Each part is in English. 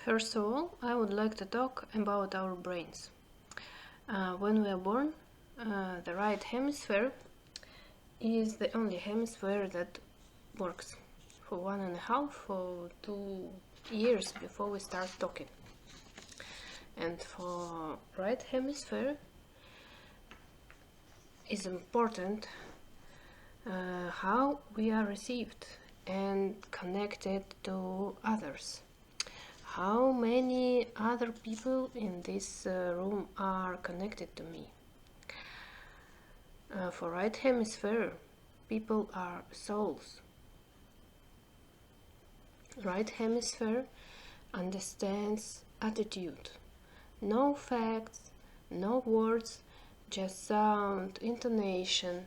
First of all, I would like to talk about our brains. When we are born, the right hemisphere is the only hemisphere that works for 1.5 or 2 years before we start talking. And for right hemisphere is important how we are received and connected to others. How many other people in this room are connected to me? For right hemisphere, people are souls. Right hemisphere understands attitude. No facts, no words, just sound, intonation.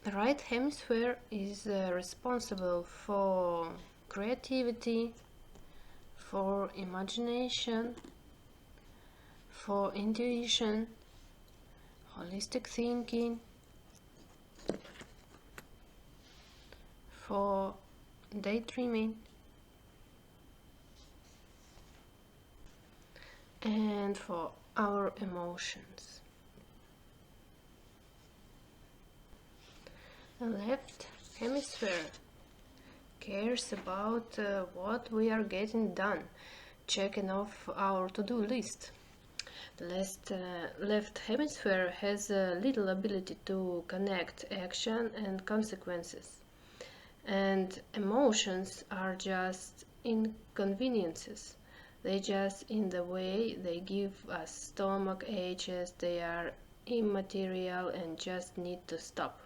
The right hemisphere is responsible for creativity, for imagination, for intuition, holistic thinking, for daydreaming, and for our emotions. The left hemisphere cares about what we are getting done, checking off our to-do list. The left hemisphere has little ability to connect action and consequences, and emotions are just inconveniences. They just in the way, they give us stomach aches, they are immaterial and just need to stop.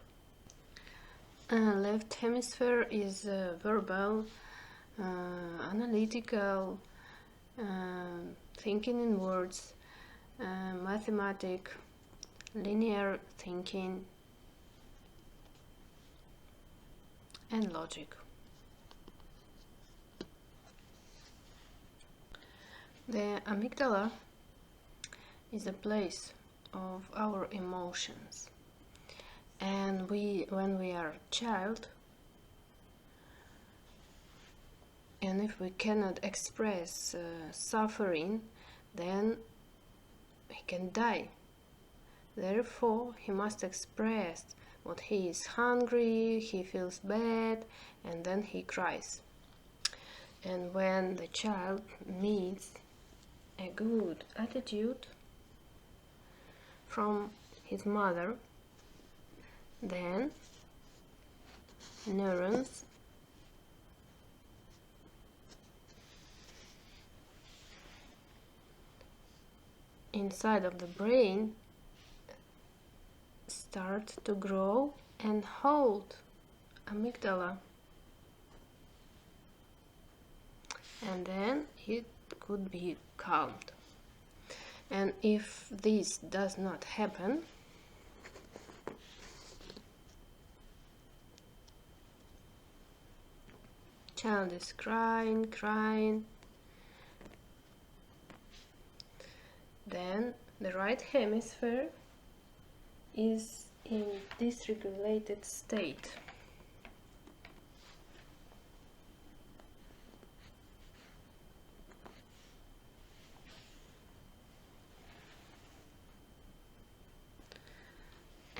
Left hemisphere is verbal, analytical, thinking in words, mathematic, linear thinking, and logic. The amygdala is a place of our emotions. And when we are a child, and if we cannot express suffering, then he can die. Therefore, he must express what he is hungry, he feels bad, and then he cries. And when the child meets a good attitude from his mother, then neurons inside of the brain start to grow and hold amygdala, and then it could be calmed. And if this does not happen, child is crying, then the right hemisphere is in dysregulated state.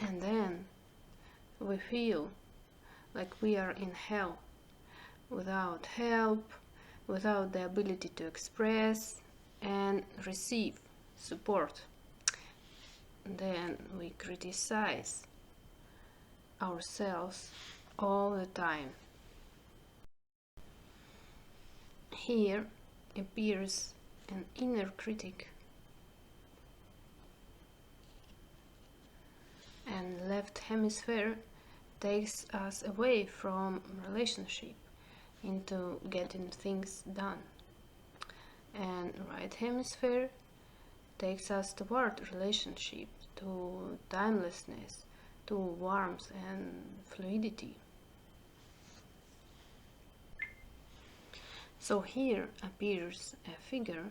And then we feel like we are in hell, without help, without the ability to express and receive support. Then we criticize ourselves all the time. Here appears an inner critic, and left hemisphere takes us away from relationship into getting things done, and right hemisphere takes us toward relationship, to timelessness, to warmth and fluidity. So here appears a figure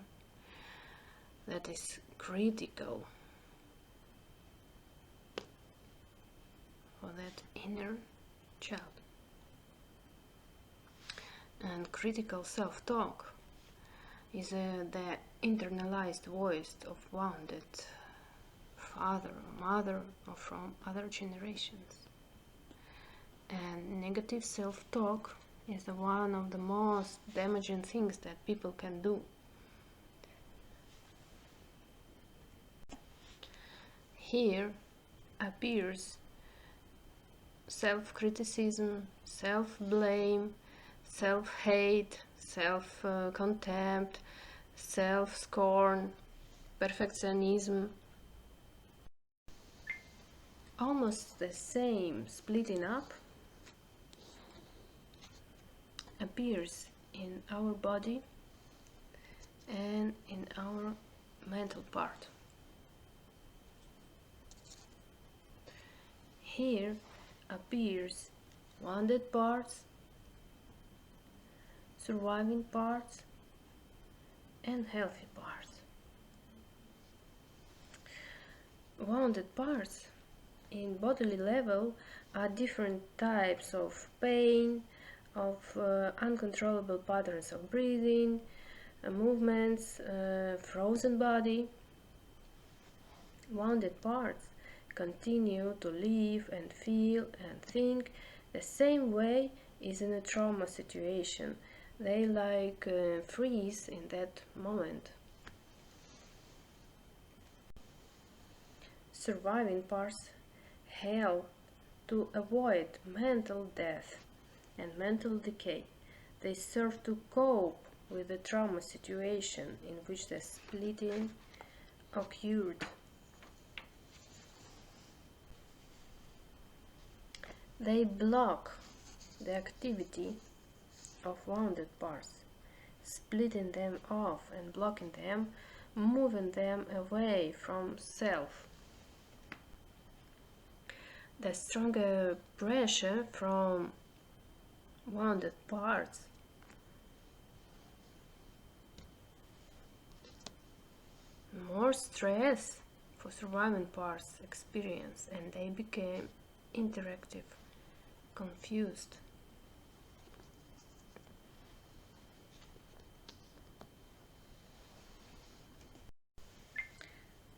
that is critical for that inner child. and critical self-talk is the internalized voice of wounded father or mother or from other generations. And negative self-talk is one of the most damaging things that people can do. Here appears self-criticism, self-blame, self-hate, self-contempt, self-scorn, perfectionism. Almost the same splitting up appears in our body and in our mental part. Here appears wounded parts, surviving parts, and healthy parts. Wounded parts in bodily level are different types of pain, of uncontrollable patterns of breathing, movements, frozen body. Wounded parts continue to live and feel and think the same way as in a trauma situation. They freeze in that moment. Surviving parts help to avoid mental death and mental decay. They serve to cope with the trauma situation in which the splitting occurred. They block the activity of wounded parts, splitting them off and blocking them, moving them away from self. The stronger pressure from wounded parts more stress for surviving parts experience, and they became interactive, confused.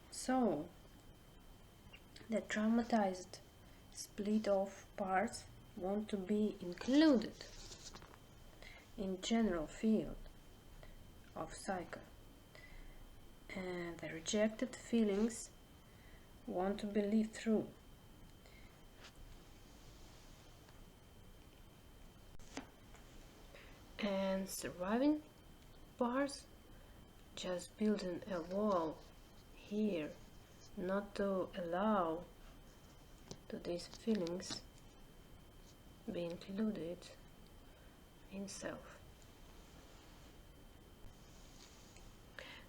So, the traumatized split off parts want to be included in general field of psycho, and the rejected feelings want to be lived through. And surviving parts just building a wall here, not to allow to these feelings be included in self.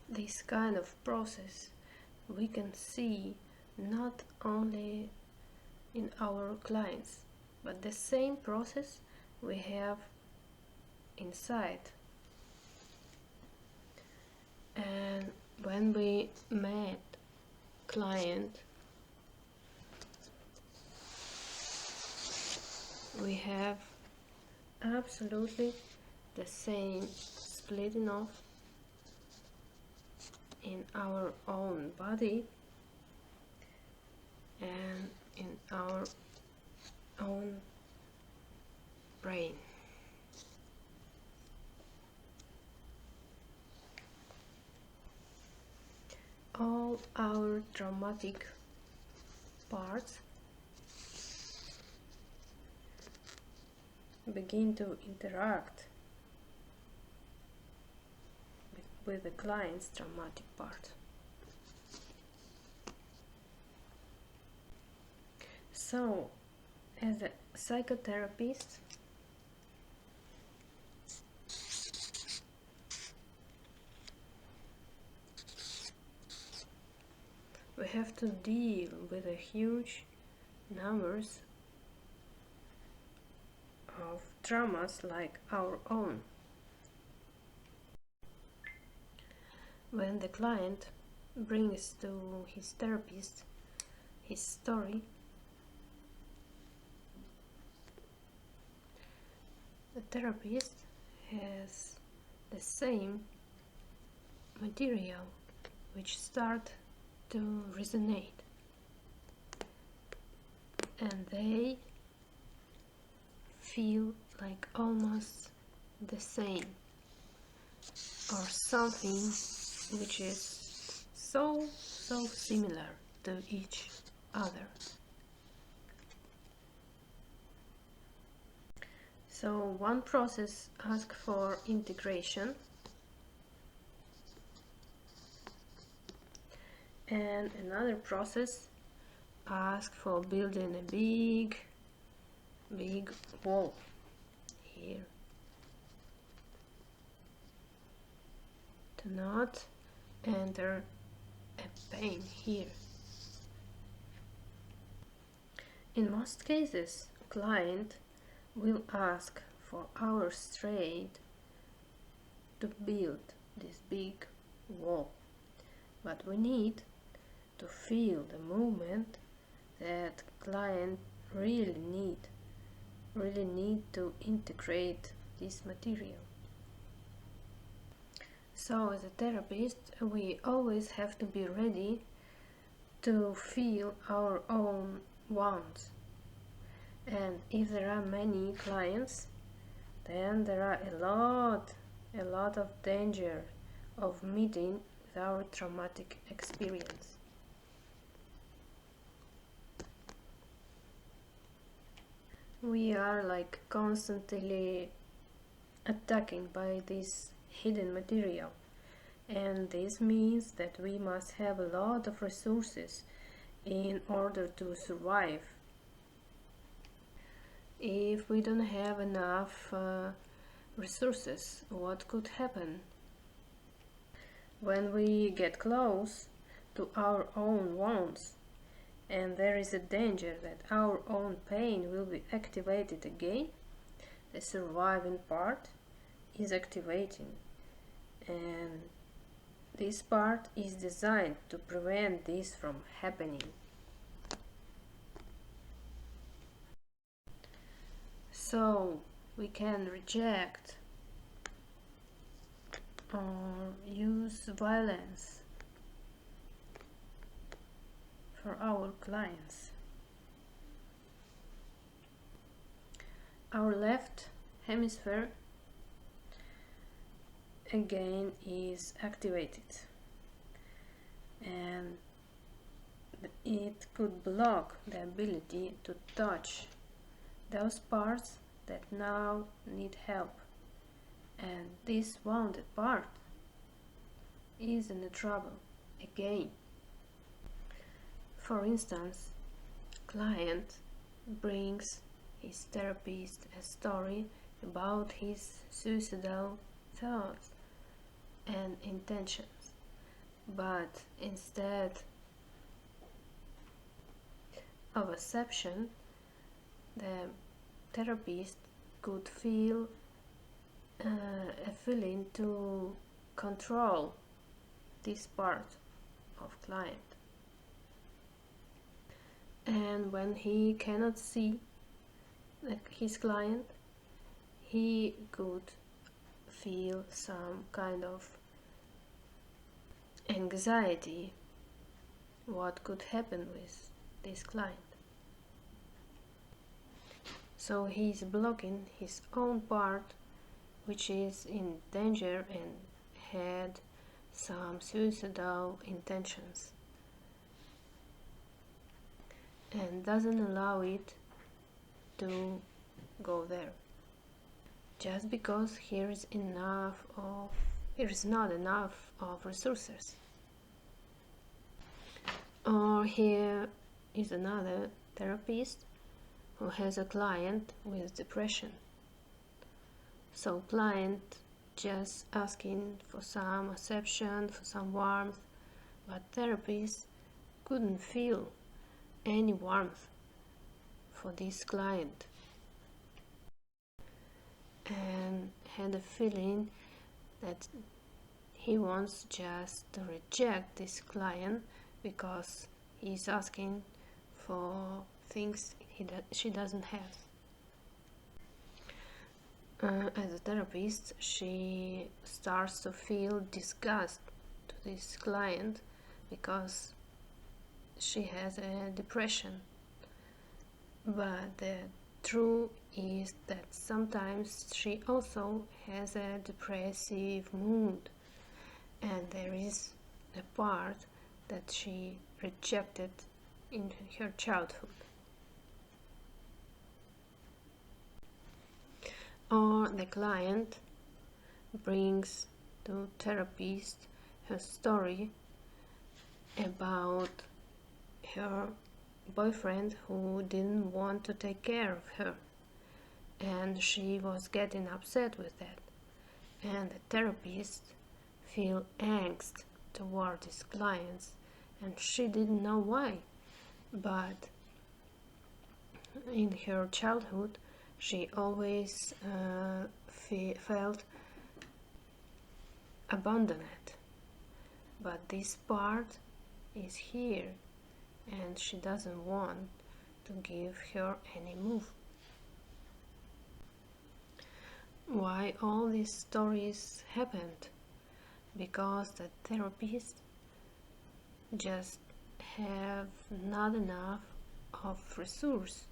This kind of process we can see not only in our clients, but the same process we have inside. And when we met client, we have absolutely the same splitting off in our own body and in our own brain. All our traumatic parts begin to interact with the client's traumatic part. So, as a psychotherapist, we have to deal with a huge numbers of traumas like our own. When the client brings to his therapist his story, the therapist has the same material which start to resonate, and they feel like almost the same, or something which is so similar to each other. So one process asks for integration, and another process asks for building a big wall here to not enter a pain here. In most cases, client will ask for our straight to build this big wall, but we need to feel the movement that client really need to integrate this material. So as a therapist, we always have to be ready to feel our own wounds. And if there are many clients, then there are a lot of danger of meeting with our traumatic experience. We are like constantly attacking by this hidden material, and this means that we must have a lot of resources in order to survive. If we don't have enough resources, what could happen? When we get close to our own wounds, and there is a danger that our own pain will be activated again, the surviving part is activating, and this part is designed to prevent this from happening. So we can reject or use violence for our clients. Our left hemisphere again is activated, and it could block the ability to touch those parts that now need help, and this wounded part is in trouble again. For instance, client brings his therapist a story about his suicidal thoughts and intentions, but instead of acceptance, the therapist could feel a feeling to control this part of client. And when he cannot see his client, he could feel some kind of anxiety what could happen with this client. So he is blocking his own part, which is in danger and had some suicidal intentions, and doesn't allow it to go there, just because here is not enough of resources. Or here is another therapist who has a client with depression. So client just asking for some acceptance, for some warmth, but therapist couldn't feel any warmth for this client, and had a feeling that he wants just to reject this client because he's asking for things she doesn't have. As a therapist, she starts to feel disgust to this client because she has a depression. But the truth is that sometimes she also has a depressive mood, and there is a part that she rejected in her childhood. Or the client brings to therapist her story about her boyfriend who didn't want to take care of her, and she was getting upset with that, and the therapist feel angst toward his clients, and she didn't know why, but in her childhood she always felt abandoned, but this part is here and she doesn't want to give her any move. Why all these stories happened? Because the therapist just have not enough of resource.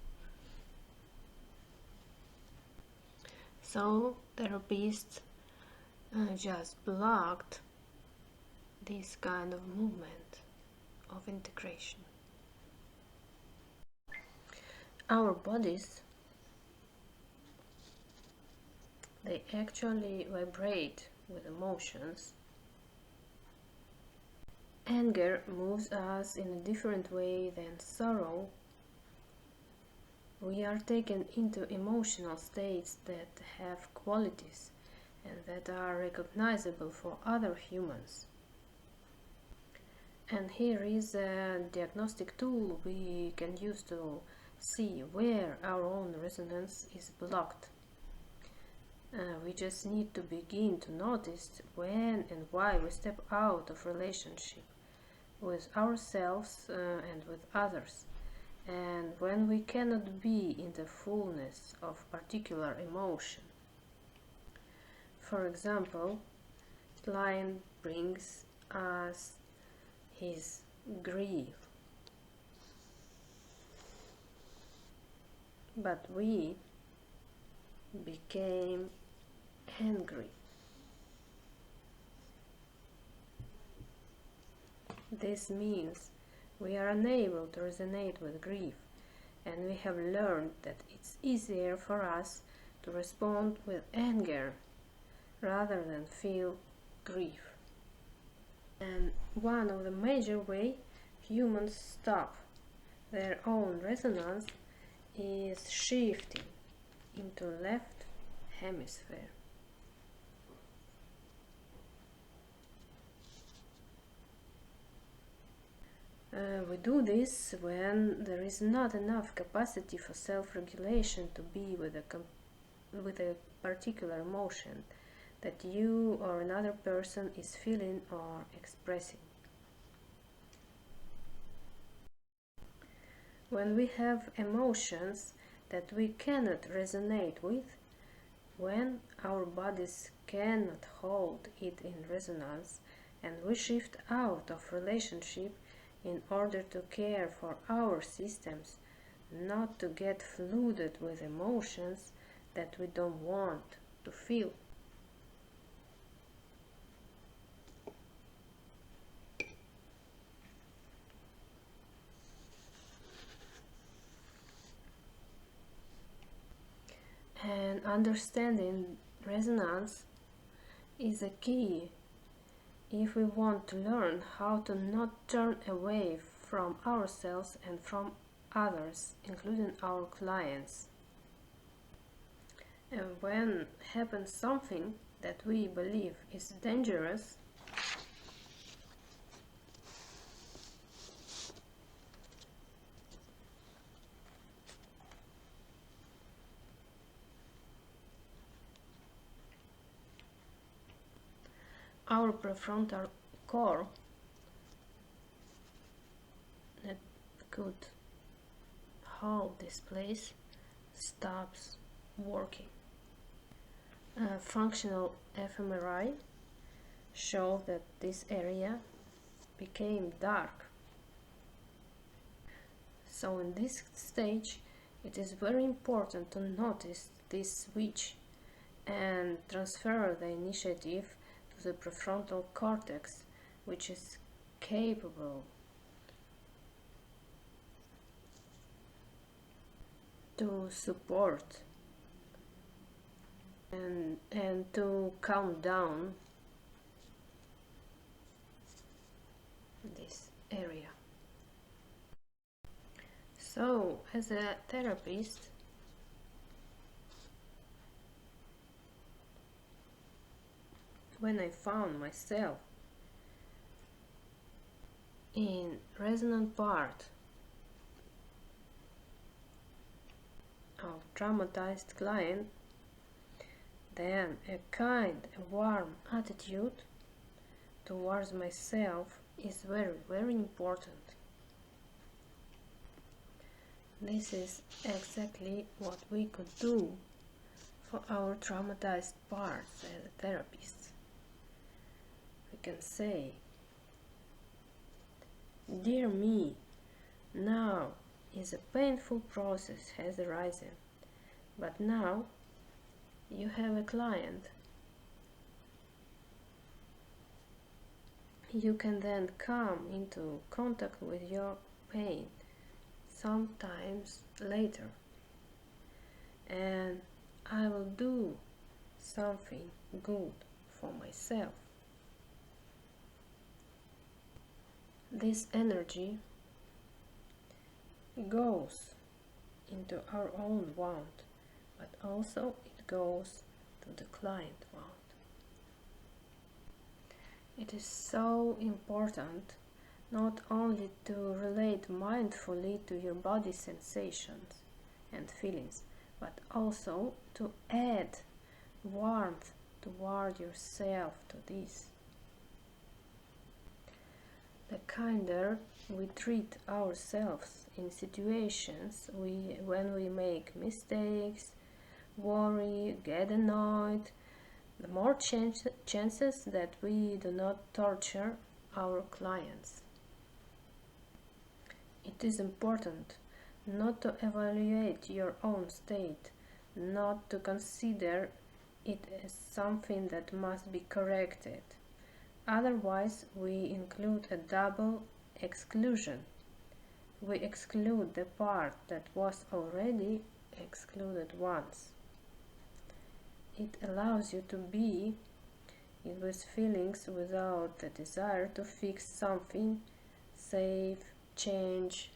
So therapists just blocked this kind of movement of integration. Our bodies, they actually vibrate with emotions. Anger moves us in a different way than sorrow. We are taken into emotional states that have qualities and that are recognizable for other humans. And here is a diagnostic tool we can use to see where our own resonance is blocked. We just need to begin to notice when and why we step out of relationship with ourselves and with others, and when we cannot be in the fullness of particular emotion. For example, client brings us his grief, but we became angry. This means we are unable to resonate with grief, and we have learned that it's easier for us to respond with anger rather than feel grief. And one of the major ways humans stop their own resonance is shifting into left hemisphere. We do this when there is not enough capacity for self-regulation to be with a particular emotion that you or another person is feeling or expressing. When we have emotions that we cannot resonate with, when our bodies cannot hold it in resonance, and we shift out of relationship in order to care for our systems, not to get flooded with emotions that we don't want to feel. And understanding resonance is a key if we want to learn how to not turn away from ourselves and from others, including our clients. And when happens something that we believe is dangerous, our prefrontal core that could hold this place stops working. Functional fMRI show that this area became dark. So in this stage, it is very important to notice this switch and transfer the initiative to the prefrontal cortex, which is capable to support and to calm down this area. So, as a therapist, when I found myself in resonant part of traumatized client, then a kind, a warm attitude towards myself is very, very important. This is exactly what we could do for our traumatized parts as a therapist. We can say, "Dear me, now is a painful process has arisen, but now you have a client. You can then come into contact with your pain sometimes later, and I will do something good for myself." This energy goes into our own wound, but also it goes to the client wound. It is so important not only to relate mindfully to your body sensations and feelings, but also to add warmth toward yourself to this. The kinder we treat ourselves in situations when we make mistakes, worry, get annoyed, the more chances that we do not torture our clients. It is important not to evaluate your own state, not to consider it as something that must be corrected. Otherwise, we include a double exclusion. We exclude the part that was already excluded once. It allows you to be with feelings without the desire to fix something, save, change.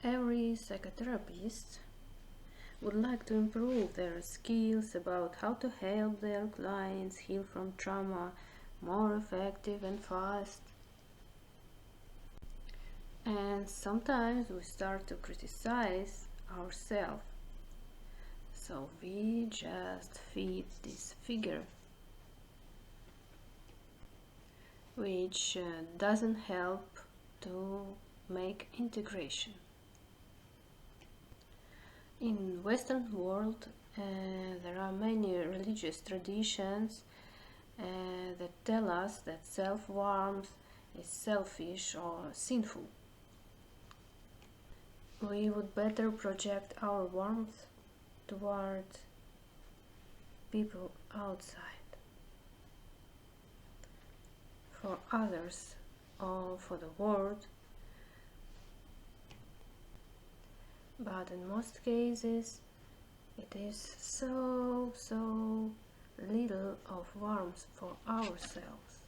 Every psychotherapist would like to improve their skills about how to help their clients heal from trauma more effective and fast. And sometimes we start to criticize ourselves. So we just feed this figure, which doesn't help to make integration. In Western world, there are many religious traditions that tell us that self-warmth is selfish or sinful. We would better project our warmth toward people outside, for others or for the world. But in most cases, it is so little of warmth for ourselves.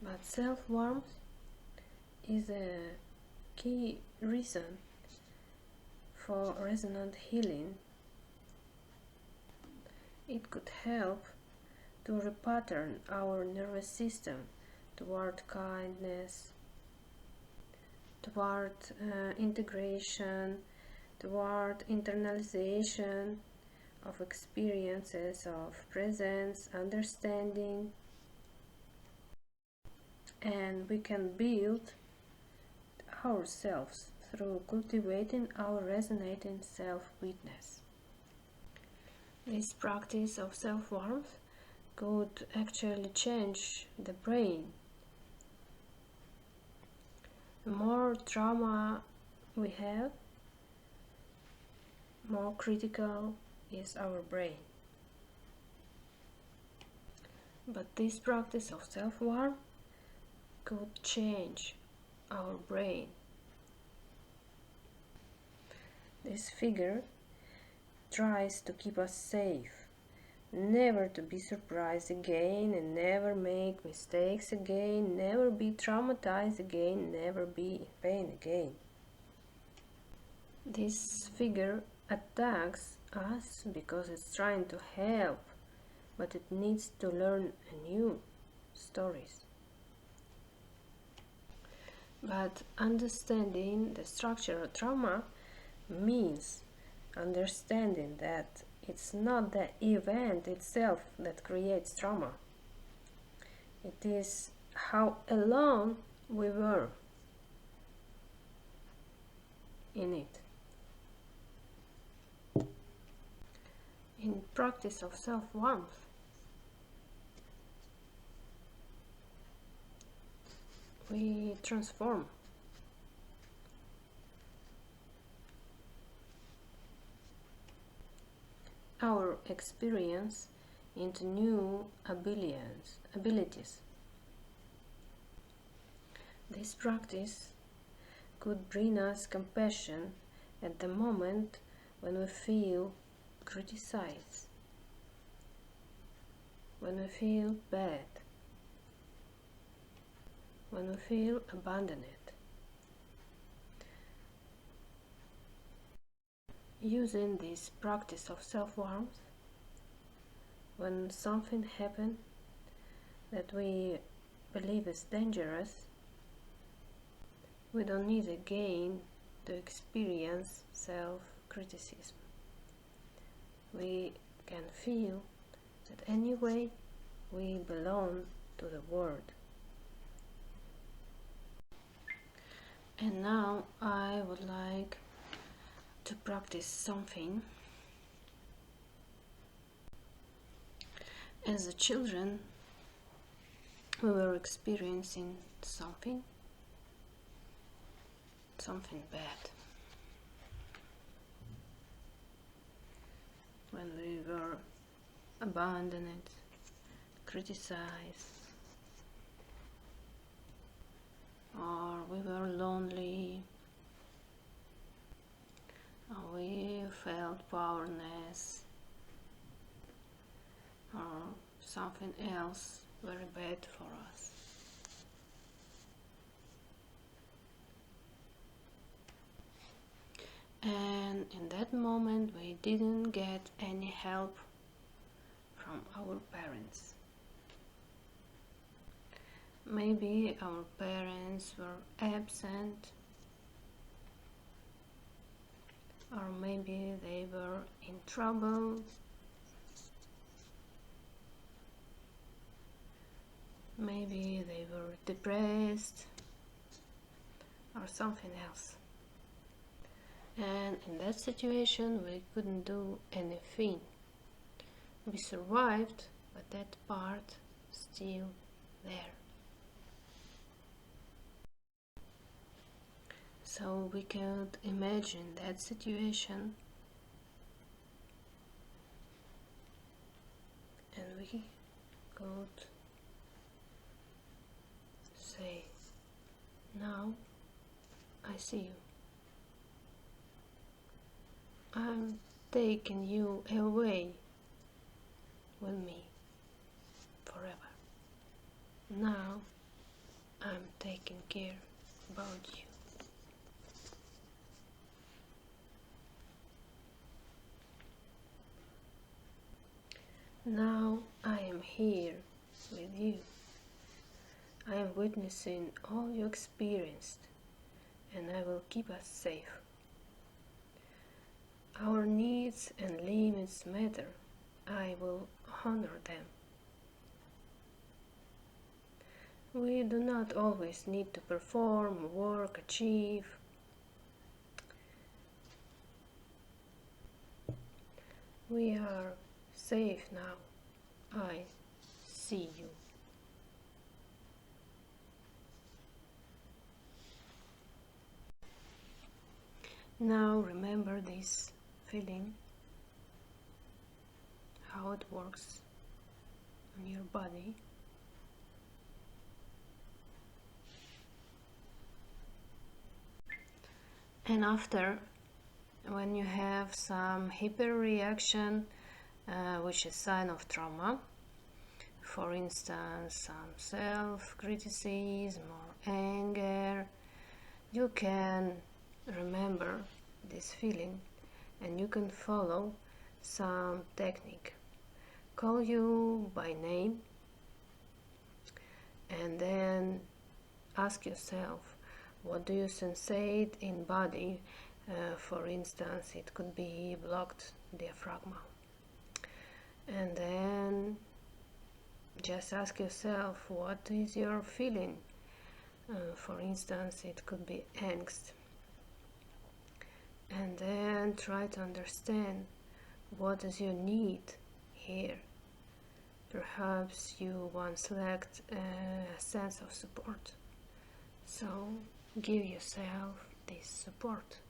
But self-warmth is a key reason for resonant healing. It could help to repattern our nervous system toward kindness, toward integration, toward internalization of experiences of presence, understanding, and we can build ourselves through cultivating our resonating self-witness. This practice of self-warmth could actually change the brain. The more trauma we have, more critical is our brain. But this practice of self-warmth could change our brain. This figure tries to keep us safe, never to be surprised again and never make mistakes again, never be traumatized again, never be in pain again. This figure attacks us because it's trying to help, but it needs to learn new stories. But understanding the structure of trauma means understanding that it's not the event itself that creates trauma. It is how alone we were in it. In practice of self-warmth, we transform our experience into new abilities. This practice could bring us compassion at the moment when we feel criticized, when we feel bad, when we feel abandoned. Using this practice of self-warmth, when something happens that we believe is dangerous, we don't need again to experience self-criticism. We can feel that anyway we belong to the world. And now I would like to practice something. As a children, we were experiencing something bad. When we were abandoned, criticized, or we were lonely, or we felt powerless, or something else very bad for us. And in that moment we didn't get any help from our parents. Maybe our parents were absent, or maybe they were in trouble, maybe they were depressed, or something else. And in that situation we couldn't do anything. We survived, but that part still there. So we could imagine that situation, and we could say, now I see you. I'm taking you away with me forever. Now I'm taking care about you. Now I am here with you. I am witnessing all you experienced, and I will keep us safe. Our needs and limits matter. I will honor them. We do not always need to perform, work, achieve. We are safe now. I see you. Now remember this feeling, how it works on your body. And after, when you have some hyperreaction, which is sign of trauma, for instance, some self-criticism or anger, you can remember this feeling and you can follow some technique. Call you by name and then ask yourself, what do you sensate in body? For instance, it could be blocked diaphragm. And then just ask yourself, what is your feeling? For instance, it could be angst. And then try to understand what is your need here. Perhaps you once lacked a sense of support. So give yourself this support.